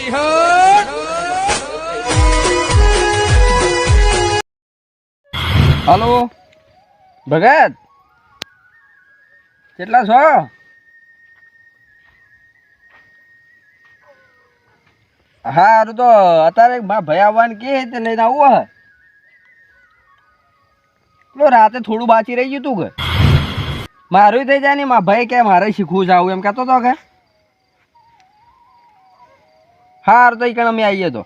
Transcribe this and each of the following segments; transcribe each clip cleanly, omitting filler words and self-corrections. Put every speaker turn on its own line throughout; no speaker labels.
Hello ભગત, કેટલા છો? હારું તો અત્યારે મારા ભાઈ આવવાનું કે તે લઈને આવું હે. પેલો રાતે થોડું બાકી રહી ગયું તું કે મારું થઈ જાય ને મારા ભાઈ કે મારે શીખવું જાવું એમ કહેતો તો કે હાર તો ઈ અમે આવીએ તો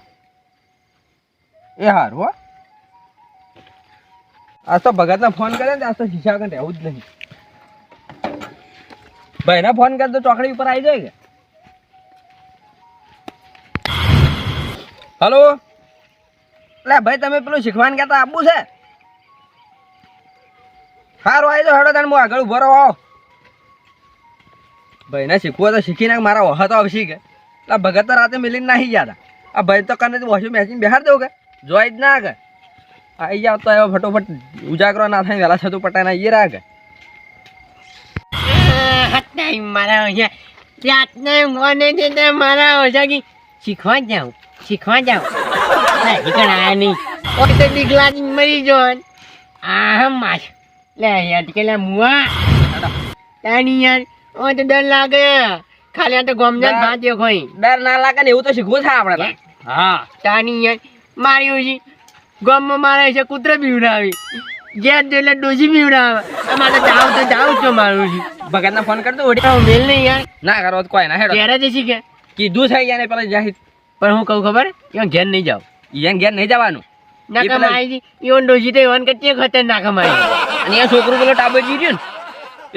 એ હાર હો. આજ તો ભગતને ફોન કરે ને આજ તો શીશા કંઈ રહેવું જ નહીં. ભાઈને ફોન કરે તો ચોકડી ઉપર આવી જાય કે. હલો એટલે ભાઈ તમે પેલું શીખવાનું કહેતા આપવું છે? સારું આવી જાઓ હેડો તને હું આગળ ઉભો રહો. આવો ભાઈને શીખવું તો શીખી નાખ, મારા વહા તો આવશે કે. એટલે ભગત તો રાતે મિલીને નાહી ગયા હતા. આ ભાઈ તો કને વોશિંગ મેચિંગ બેહાર દઉં કે જોઈ જ ના કે આવી જાવ તો એવો ફટોફટ ઉજાગરો ના થાય વહેલા છતું પટાઈ ના એ રાહ કે
મારા મારા ઓછાકી શીખવા જાઉં આયા નહીં તો દીકલા મરી જોન આ માછ લે યાર કે મુઆ તાની યાર ઓ તો ડર લાગે ખાલી આ તો ગમજન ભાત દેખોઈ
ડર ના લાગે ને એવું તો શીખવું થાય આપણે.
હા તાની યાર માર્યું છે ગમમાં મારે છે કૂતરા બીવડાવી ગેસ એટલે ડોસી બીવડાવે અમારે જાવ છો મારું છે.
ભગતને ફોન કરતો
મેલ નહીં યાર
ના કરો કોઈ ના હેડો
ત્યારે જ શીખે
કીધું થઈ ગયા ને પેલા જાહેર.
પણ હું કહું ખબર એ ઘેર નહીં જાવ
ઈયન ઘેર નહીં જવાનું.
ના કમાઈ ઈવન ડોસી તો ઈવન કેટલી ખતરનાક કમાઈ
અને એ છોકરું પેલો ટાબર જીર્યું ને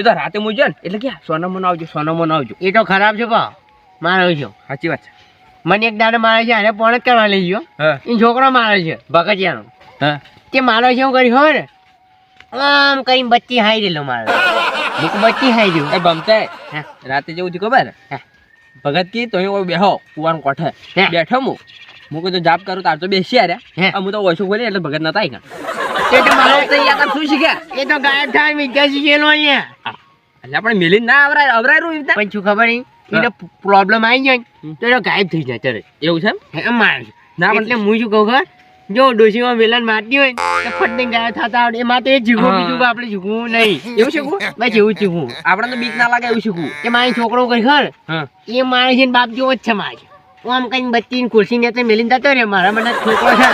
એ તો રાતે મૂજ્યો ને એટલે ક્યાં સોનામો આવજો.
એ તો ખરાબ છે પા મારો છો.
સાચી વાત છે.
મને એક દાડો મારે છે અને પોણ જ કરવા લઈ ગયો એ છોકરો મારે છે ભગતિયાનો.
હા
તે મારો છે હું કરી ખબર આમ કરીને બત્તી હાઈ દેલો મારે બત્તી હાઈ દઉં
એ બમતે રાતે જેવું થયું ખબર ભગત કી તો બેહો કુવાનું કોઠે બેઠો હું કીધું જાપ કરું તાર તો બેસી આર્યા હું તો ઓછું બોલી એટલે ભગત નતા આવ્યા.
એ તો મારો
શું શીખ્યા?
એ તો ગાયબ થાય વિદ્યા શીખેલો અહીંયા
એટલે આપણે મિલીને ના અવરાયું
પણ શું ખબર એને પ્રોબ્લેમ આવી જાય તો એ ગાયબ થઈ જાય તરત
એવું છે
એમ મારે ના એટલે હું શું કહું ખબર જો ડોશીમાં વેલણ મારતી હોય તો ફટ ગાયબ થતા આવડે એમાં તો એ શીખવું બીજું આપણે શીખવું નહીં. એવું શીખવું બસ એવું શીખવું આપણે તો બીક ના લાગે એવું શીખવું. એ મારી છોકરો કઈ ખર એ મારે છે બાપ જેવો જ છે મારે હું આમ કઈ બત્તી ખુરશી ને મેલીને જતો રે મારા મને છોકરો છે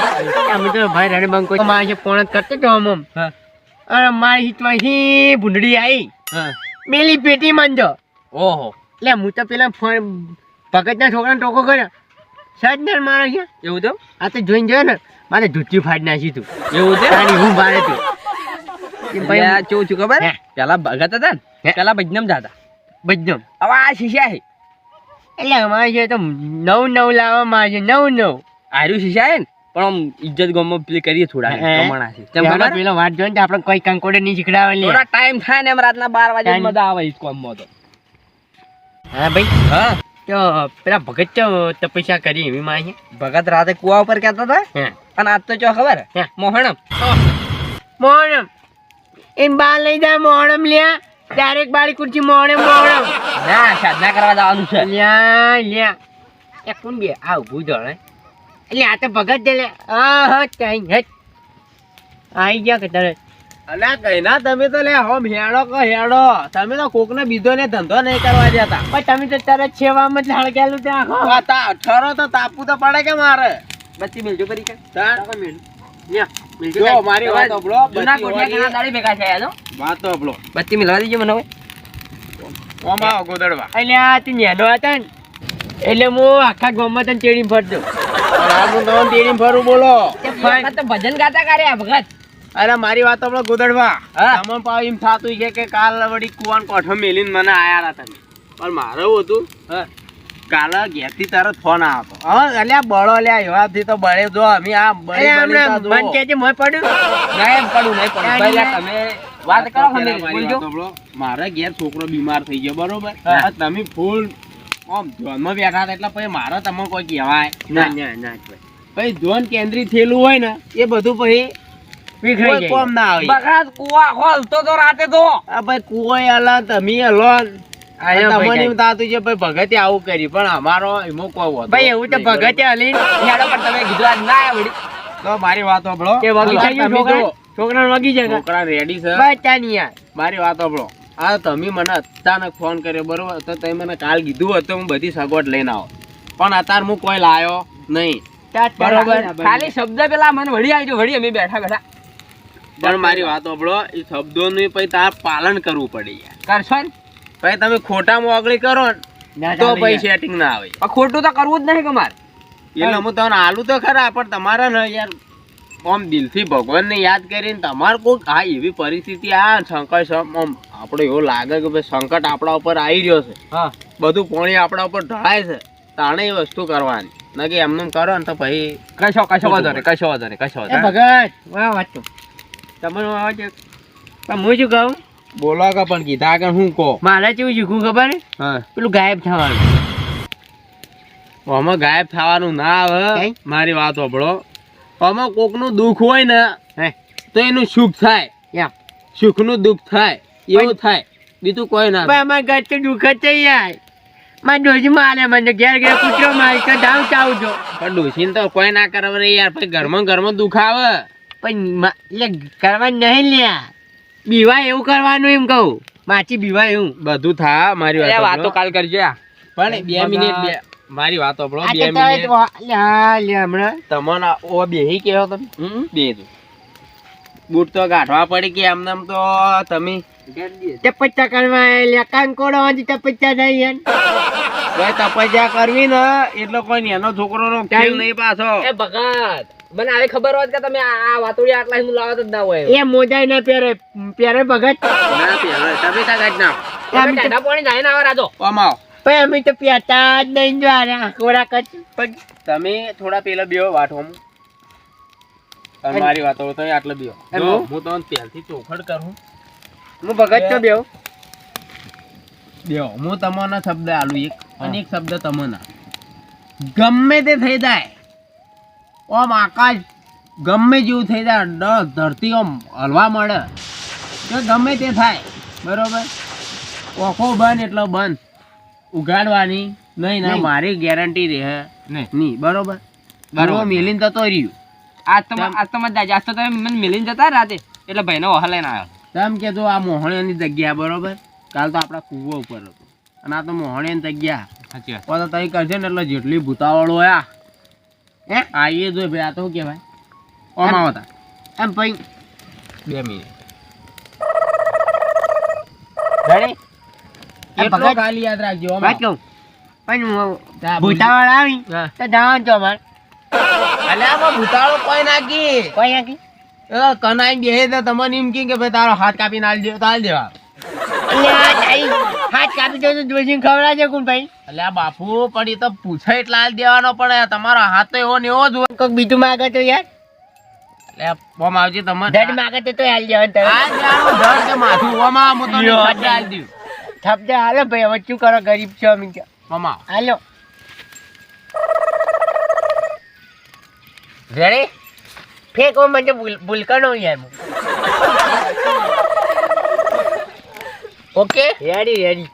અમે તો ભાઈ રણે બંકો મારે છે પોણ કરતો તો આમ અને મારી હિતમાંથી ભૂંડડી આવી મેલી પેટી મંજો.
ઓહો
એટલે હું તો પેલા ભગતના છોકરાને ટોકો કર્યો સજ્જન મારે છે
એવું તો
આ તો જોઈને જોયો ને મારે ધૂતી ફાડી નાખી તું
એવું છે.
હું મારે તું
ભાઈ કેવું છું ખબર પેલા ભગત હતા ને પેલા બજનમ જતા
બજનમ
હવે આ શીશા છે
એટલે અમારે છે તો નવ લાવવા મારે છે નવ
આર્યું શીશા છે ને પણ આમ ઇજ્જત ગમો પેલી કરીએ થોડા કમાણા છે
પેલો વાત જોઈને આપણે કોઈ કંકોડે નહીં શીખડાવે
થોડા ટાઈમ થાય ને એમ રાતના 12 વાગે મજા આવે ઈ કોમમાં તો.
હા ભાઈ હા તો પેલા ભગત તો તપસ્યા કરી એવી માં છે
ભગત રાતે કુવા ઉપર કહેતા હતા અને આજ તો ચો ખબર મોહણમ
એમ બાર લઈ જાય મોહણમ લ્યા ડાયરેક્ટ બાળી કુર્ચી મોહણમ
ના સાધના કરવા જવાનું છે
લ્યા એ કોણ બે આ ઊભું જણે એટલે આ તો ભગત દે લે હા ટાઈમ હેટ આઈ ગયા કે તરત
અલ્યા કઈના તમે તો લે હોમ હેડો તમે તો કોકને બીજો ને ધંધો નહીં કરવા દેતા
પણ તમે તો તરત છેવામાં ઝાડ ગયેલું ત્યાં
ઠરો તો તાપવું તો પડે કે મારે બચ્ચી મિલજો કરી કે મારી વાત ઓબળો બચ્ચી મિલવા દીજો મને હવે ઓમાં ગોદડવા
એટલે આ તી નેનો હતા ને એટલે હું આખા ગામમાં તને તેડીને ફરતો
તેડી ફરું બોલો
તો ભજન ગાતા કર્યા ભગત
અરે મારી વાત આપણે ગોદડવા તમને પાવ એમ થાતું છે કે કાલ વળી કુવાન કોઠો મેલીને મને આયા હતા તમે પણ મારે એવું હતું કાલે ઘેરથી તારો ફોન આવતો એટલે બળો લ્યા એવાથી તો બળે જો અમે આ
મન કેજે મોય પડ્યું
નહીં પડું તમે વાત કરો મારે ઘેર છોકરો બીમાર થઈ ગયો બરોબર તમે ફૂલ આમ ધ્યાનમાં બેઠા હતા એટલે પછી મારે તમને કોઈ કહેવાય
ના
પછી ધ્યાન કેન્દ્રિત થયેલું હોય ને એ બધું પછી કોમ ના આવે કુવા ખોલતો તો રાતે તો આ ભાઈ કુવો અલા તમે હલો
આયો
તમને
ભાઈ
એમ થાતું છે ભાઈ ભગતે આવું કરી પણ અમારો એમાં કોઈ હોતો
ભાઈ એવું તો
નહીં,
ભગતે હલી હેડો પણ તમે કીધું આજ ના આવ્યા વળી.
તો મારી વાત સાંભળો
કે વગી
આ
થઈ ગયું
તમે જો,
છોકરાને વગી જાય
છોકરા રેડી છે
બસ ત્યાં નહીં યાર.
મારી વાત સાંભળો આ તમે મને અચાનક ફોન કર્યો બરોબર તો તમે મને કાલ કીધું હોત તો હું બધી સગવડ લઈને આવો પણ અત્યારે હું કોઈ લાયો નહીં બરોબર.
ખાલી શબ્દ પેલા મને વળી આવજો વળી અમે બેઠા બેઠા
પણ મારી વાત સાંભળો એ શબ્દોનું પછી તાર પાલન કરવું પડે યાર
કરશો ને
પછી તમે ખોટા મોગળી કરો ને તો પછી સેટિંગ ના આવે
પણ ખોટું તો કરવું જ નહીં કમાર.
એટલે હું તમને આલું તો ખરા પણ તમારે ને યાર આમ દિલથી ભગવાનને યાદ કરીને તમારે કોઈક આ એવી પરિસ્થિતિ આ સંકટ આમ આપણે એવું લાગે કે ભાઈ સંકટ આપણા ઉપર આવી રહ્યો છે
હા
બધું પાણી આપણા ઉપર ઢળાય છે તાણે એ વસ્તુ કરવાની ના કે એમને કરો ને તો પછી
કશો વાંધો નહીં કશો વાંધો નહીં કશો વાંધો નહીં. ભગત વાહ વાત તો તમારો અવાજ પણ હું શું કહું
બોલો કે પણ કીધા કે હું કહો
મારે કેવું શીખવું ખબર ને
હા
પેલું ગાયબ થવાનું.
આમાં ગાયબ થવાનું ના આવે
કઈ?
મારી વાત સાંભળો આમાં કોકનું દુઃખ હોય ને
હે
તો એનું સુખ થાય
યા
સુખનું દુઃખ થાય એવું થાય બીજું કોઈ ના
ભાઈ અમારે ઘર તો દુઃખ જ છે યાર. મારે ડોસી મારે મને ઘેર ઘેર કૂતરો મારી તો ધાવ ચાવું છો
પણ ડોશીને તો કોઈ ના કરે રે યાર પછી ઘરમાં દુઃખ આવે
પણ એટલે કરવાનું નહીં લ્યા બીવા એવું કરવાનું એમ કહું માછી બીવા એવું
બધું થા મારી વાત સાંભળો.
કાલ કરજો
પણ 2 મિનિટ મારી વાત સાંભળો 2 મિનિટ
હમણાં
તમને ઓ બેહી કેવો તમે બે તો બૂટ તો ગાંઠવા પડી કે એમને તો તમે
તપસ્યા કરવા લ્યા કાંકોડો વાંચી તપસ્યા થઈ યાર.
કોઈ તપસ્યા કરવી ને એટલે કોઈ એનો છોકરો નો ખેલ નહીં પાછો
એ ભગત મને આવી ખબર હોત કે તમે આ વાતોડી આટલા હું લાવત જ ના હોય એ મોજાય ના પહેરે પહેરે ભગત
ના પહેરે તમે તા ગાજ ના
અમે ઠંડા પાણી નાઈને આવા રાજો
અમાવ
પણ અમે તો પહેરતા જ નહીં જો આ ખોરાક જ પણ
તમે થોડા પેલા બેહો વાઠોમાં તમે મારી વાતો તો આટલે બેહો
એમ
જો,
હું?
હું તમને પહેલથી ચોખડ કરું
હું ભગત તો બેવ
બેહો હું તમને શબ્દ આલું એક અને એક શબ્દ તમને ગમે તે થઈ જાય ઓમ આકાશ ગમે જેવું થઈ જાય ધરતી ઓમ હલવા મળે તો ગમે તે થાય બરોબર ઓખો બંધ એટલે બંધ ઉગાડવાની નહીં ના
નહીં.
મારી ગેરંટી રહે નહીં બરોબર
બરોબર.
બરોબર મેલીને જતો રહ્યું
આજ તો મત દાજ આજ તો તમે મને મિલીને જતા રાતે એટલે ભાઈનો વહ લઈને આવ્યો
તેમ કે જો આ મોહણીની જગ્યા બરોબર કાલ તો આપણા કૂવો ઉપર હતો અને આ તો મોહણીની જગ્યા
સાચી વાત
તો તઈ કરશે ને એટલે જેટલી ભૂતાવાળો આ હે આઈએ જો ભાઈ આ તો શું કહેવાય ઓમ આવતા
એમ ભાઈ
2 મિનિટ
રેડી
એટલો ખાલી યાદ રાખજો ઓમ
વાત કહું પણ
તા
ભૂતાવાળા આવી
હા.
તો જવાનું છો અમારે
અલે આમાં ભૂતાળો કોઈ નાખી
કોઈ નાખી
કનાઈ બેહે તો તમને એમ કે ભાઈ તારો હાથ કાપીને આલ દે તાલ દેવા
હાથ કાપી દો તો જોઈને ખવડાવજો છે કોણ ભાઈ
એટલે આ બાપુ પણ એ તો પૂછે એટલે હાલ દેવાનો પડે તમારો હાથ તો એવો ને એવો જ હોય
કોઈક બીજું માગે તો યાર
એટલે ઓમ આવજે
ધડ
તમારે
માગે તો હાલ જવાનું તરત.
આ જાણું ધડ કે માથું ઓમાં હું તો
યો,
શબ્દ હાલ દઉં
શબ્દ હાલો ભાઈ હવે શું કરો ગરીબ છો અમે કે.
ઓમાં
હાલો
રેડી
ફેંકો મને ભૂલકણો યાર હું.
ઓકે
રેડી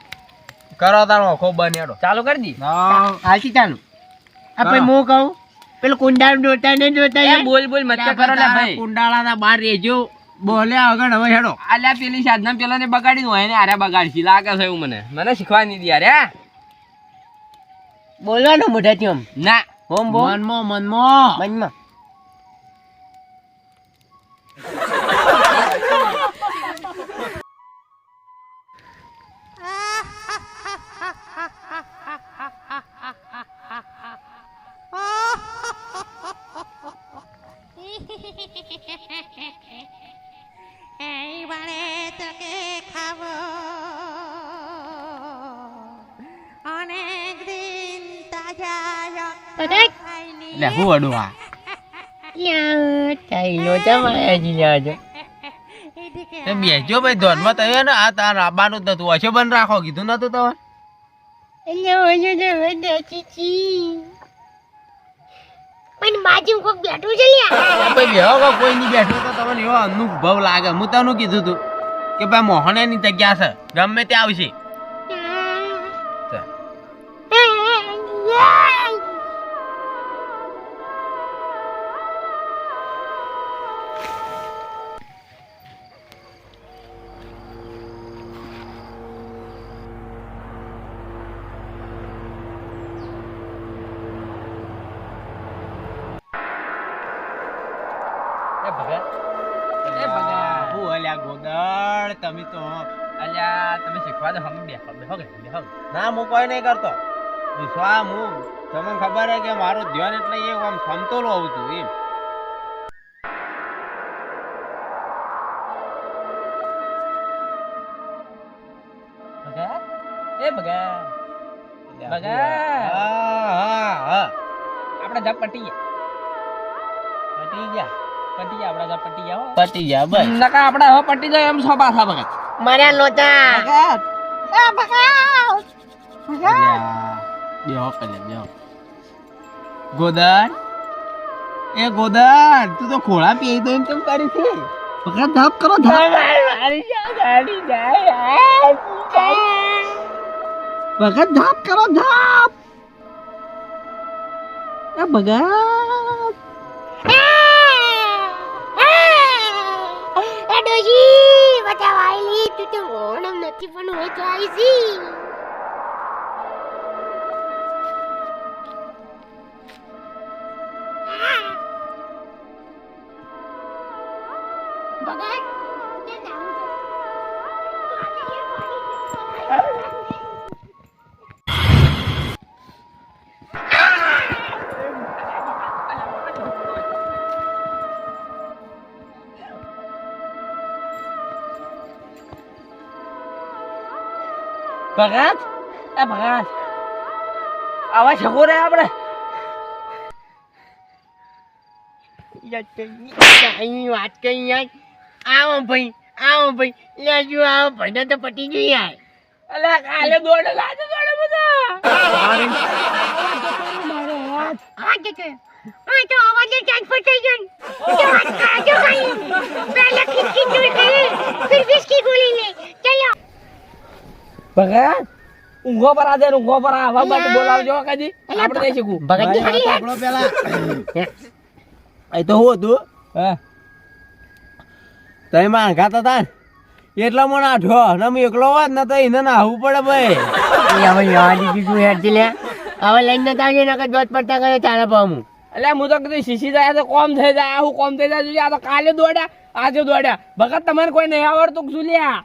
કરો તારો આખો બનેડો
ચાલુ કરી દી
હા
હાલથી ચાલુ આ
હા.
ભાઈ હું કહું પેલું કુંડાળ જોતા નહીં જોતા યાર.
બોલ મચ્ચા કરો લે ભાઈ
કુંડાળાના બાર રેજો બોલે આગળ હવે હેડો
આલ્યા પેલી સાધના પેલા ને બગાડી હોય ને આરે બગાડશી લાગે છે એવું મને શીખવા નહીં દી યાર હે
બોલવાનું મોઢાથી આમ
ના
હોમ બોલ
મનમાં
મનમાં
এইবারে তোকে খাবো অনেক দিন তাজা রক্ত খাইনি
લે હું અડું આ
યાર ચાઈલો જમાયા જી જાજો
এদিকে
તે બેસજો ભાઈ ધોનમાં તો ને આ તાર આબાનું તો તું હશે બંધ રાખો કીધું નતું તમારે
એટલે ઓજો જે વેડે ચીચી પણ બાજુ કોક બેઠું છે લ્યા
આ ભાઈ બેહો કે કોઈ નહીં બેઠું તો તમને એવો અનુભવ લાગે હું તને કીધું તું કે ભાઈ મોહણેની જગ્યા છે ગમે તે આવશે
એ ભગત
હું અલ્યા ગોદડ તમે તો
અલ્યા તમે શીખવા દો હમ બેહો
ના હું કોઈ નહીં કરતો વિશ્વા હું તમને ખબર હે કે મારું ધ્યાન એટલે એ આમ સમતોલ હોવું છું એમ
એ ભગત ભગત આપણે જબ પટી ગયા આપણે જબ પટી ગયા હો.
પતી ગયા બસ
નકા આપણે હવે પટી જાય એમ છો પાછા ભગત
માર્યા લોચા
ગોદડ એ ગોદડ તું તો ખોળા પી તો એમ કેમ કરી છે પકડ ધાપ કરો ધાપ પકડ ધાપ કરો ધાપ એ ભગત
એ ડોશી બચાવાયેલી તું તો ઓણમ નથી પણ હોય તો આઈસી
ભગત એ ભગત આવા છકો રે આપણે
વાત કરી યાર આવો ભાઈ લેજો આવો ભાઈ તો પટી ગયું યાર
અલ્યા કાલે દોડે બધા
આ કે આ તો અવાજ ટ્રાન્સફર થઈ ગયો તો વાત કાજો કઈ પહેલા ખીચી દૂર કરે फिर विस्की गोली ले चलो
ભગત ઊંઘો પર આજે ઊંઘો પર આવા માટે બોલાવજો કદી આપણે નહીં શીખું
ભગત
આપણો પેલા એ તો હું હતું
હા
તમે માંગાતા હતા ને એટલા મને આઠો ને હું એકલો હોત ને તો એને નાહવું પડે ભાઈ
હવે યાર દીધું હેરથી લે હવે લઈને નતા આવી નકર જોત પડતા કરે ચાલે પામું
અલ્યા હું તો કદી શીશી જાય તો કોમ થઈ જાય હું કોમ થઈ જાય જોઈએ આ તો કાલે દોડ્યા આજે દોડ્યા ભગત તમને કોઈ નહીં આવડતું જુલિયા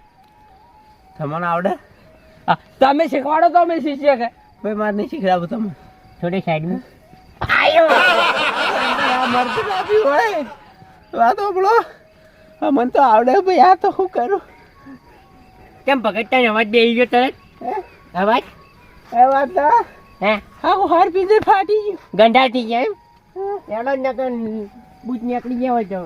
તમને આવડે
તમે શીખવાડો તો અમે શીખીએ કે
ભાઈ મારે નહીં શીખડાવું તમે
થોડી સાઈડમાં
મરતું લાવી હોય વાત આપણો મને તો આવડે ભાઈ આ તો શું કરું
કેમ ભગત તને અવાજ બેસી ગયો તરત અવાજ
એ વાત ના
હે
હા હું હાર પીધે ફાટી ગયું
ગંઢા થઈ ગયા એમ એનો જ નકર બૂટ નીકળી ગયા હોય તો